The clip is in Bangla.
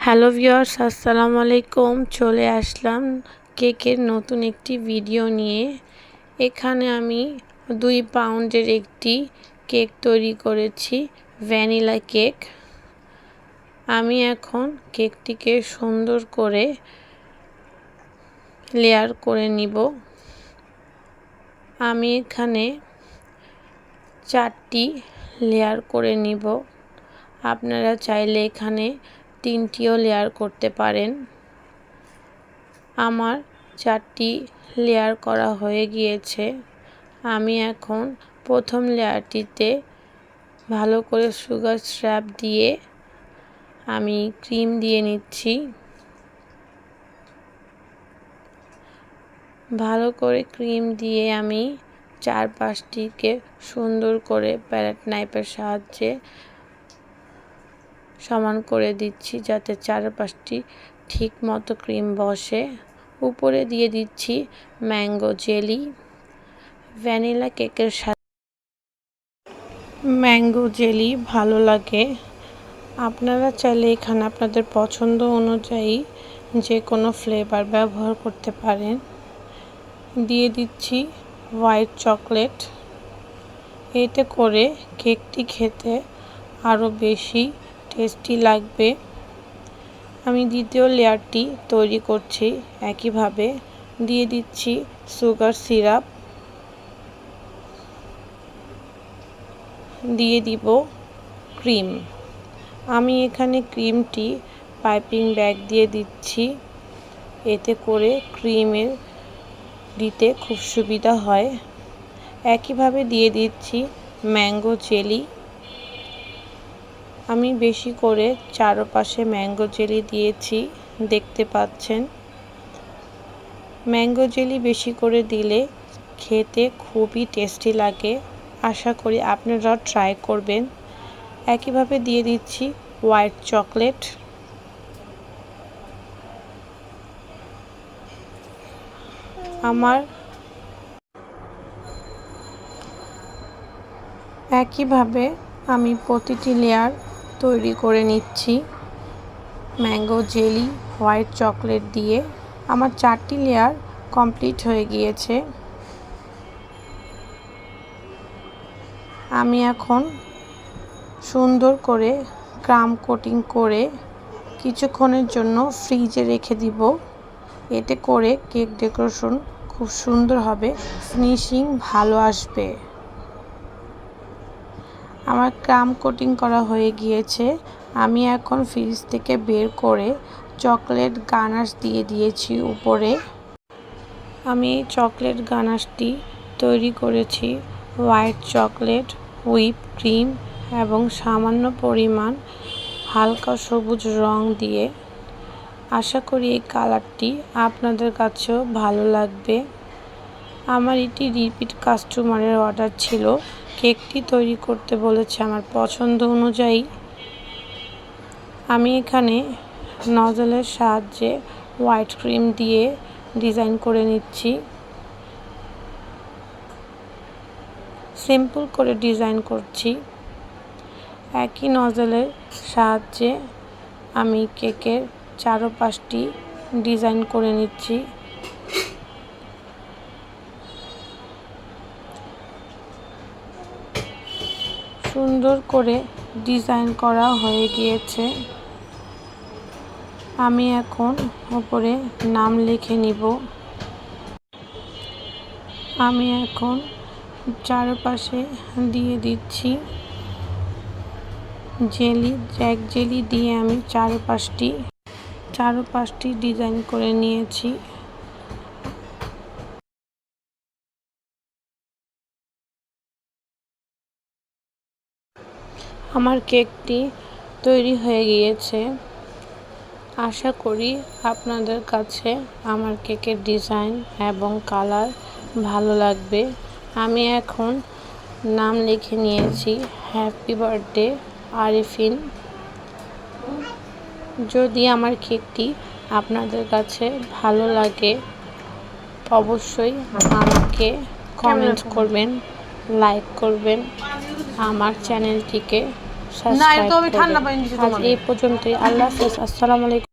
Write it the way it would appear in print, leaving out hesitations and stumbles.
হ্যালো ভিউয়ার্স, আসসালামু আলাইকুম। চলে আসলাম কেকের নতুন একটি ভিডিও নিয়ে। এখানে আমি 2 পাউন্ডের একটি কেক তৈরি করেছি, ভ্যানিলা কেক। আমি এখন কেকটিকে সুন্দর করে লেয়ার করে নিব। আমি এখানে 4টি লেয়ার করে নিব। আপনারা চাইলে এখানে 3টিও লেয়ার করতে পারেন। আমার 4টি লেয়ার করা হয়ে গিয়েছে। আমি এখন প্রথম লেয়ারটিতে ভালো করে সুগার সিরাপ দিয়ে আমি ক্রিম দিয়ে নিচ্ছি। ভালো করে ক্রিম দিয়ে আমি চারপাশটিকে সুন্দর করে প্যালেট নাইফের সাহায্যে সমান করে দিচ্ছি, যাতে চারপাশটি ঠিক মতো ক্রিম বসে। উপরে দিয়ে দিচ্ছি ম্যাঙ্গো জেলি। ভ্যানিলা কেকের সাথে ম্যাঙ্গো জেলি ভালো লাগে। আপনারা চাইলে এখানে আপনাদের পছন্দ অনুযায়ী যে কোনো ফ্লেভার ব্যবহার করতে পারেন। দিয়ে দিচ্ছি হোয়াইট চকলেট। এতে করে কেকটি খেতে আরও বেশি টেস্টি লাগবে। আমি দ্বিতীয় লেয়ারটি তৈরি করছি একইভাবে। দিয়ে দিচ্ছি সুগার সিরাপ, দিয়ে দিব ক্রিম। আমি এখানে ক্রিমটি পাইপিং ব্যাগ দিয়ে দিচ্ছি, এতে করে ক্রিমের দিতে খুব সুবিধা হয়। একইভাবে দিয়ে দিচ্ছি ম্যাঙ্গো জেলি। আমি বেশি করে চারপাশে ম্যাঙ্গো জেলি দিয়েছি, দেখতে পাচ্ছেন। ম্যাঙ্গো জেলি বেশি করে দিলে খেতে খুবই টেস্টি লাগে। আশা করি আপনারা ট্রাই করবেন। একইভাবে দিয়ে দিচ্ছি হোয়াইট চকলেট। একইভাবে আমি প্রতিটি লেয়ার তৈরি করে নিচ্ছি ম্যাঙ্গো জেলি, হোয়াইট চকলেট দিয়ে। আমার 4টি লেয়ার কমপ্লিট হয়ে গিয়েছে। আমি এখন সুন্দর করে ক্রাম কোটিং করে কিছুক্ষণের জন্য ফ্রিজে রেখে দিব। এতে করে কেক ডেকোরেশন খুব সুন্দর হবে, ফিনিশিং ভালো আসবে। আমার ক্রাম কোটিং করা হয়ে গিয়েছে। আমি এখন ফ্রিজ থেকে বের করে চকলেট গানাশ দিয়ে দিয়েছি উপরে। আমি এই চকলেট গানাশটি তৈরি করেছি হোয়াইট চকলেট, হুইপ ক্রিম এবং সামান্য পরিমাণ হালকা সবুজ রং দিয়ে। আশা করি এই কালারটি আপনাদের কাছেও ভালো লাগবে। আমার এটি রিপিট কাস্টমারের অর্ডার ছিল। কেকটি তৈরি করতে বলেছে আমার পছন্দ অনুযায়ী। আমি এখানে নজলের সাহায্যে হোয়াইট ক্রিম দিয়ে ডিজাইন করে নিচ্ছি। সিম্পল করে ডিজাইন করছি। একই নজলের সাহায্যে আমি কেকের চারপাশটি ডিজাইন করে নিচ্ছি। সুন্দর করে ডিজাইন করা হয়ে গিয়েছে। আমি এখন উপরে নাম লিখে নিব। আমি এখন চারপাশে দিয়ে দিচ্ছি জেলি, জ্যাক জেলি দিয়ে আমি চারপাশটি ডিজাইন করে নিয়েছি। আমার কেকটি তৈরি হয়ে গিয়েছে। আশা করি আপনাদের কাছে আমার কেকের ডিজাইন এবং কালার ভালো লাগবে। আমি এখন নাম লিখে নিয়েছি, হ্যাপি বার্থডে আরিফিন। যদি আমার কেকটি আপনাদের কাছে ভালো লাগে অবশ্যই আমাকে কমেন্ট করবেন, লাইক করবেন, আমার চ্যানেলটিকে সাবস্ক্রাইব করবেন। আজ এই পর্যন্তই। আল্লাহ হাফেজ। আসসালামু আলাইকুম।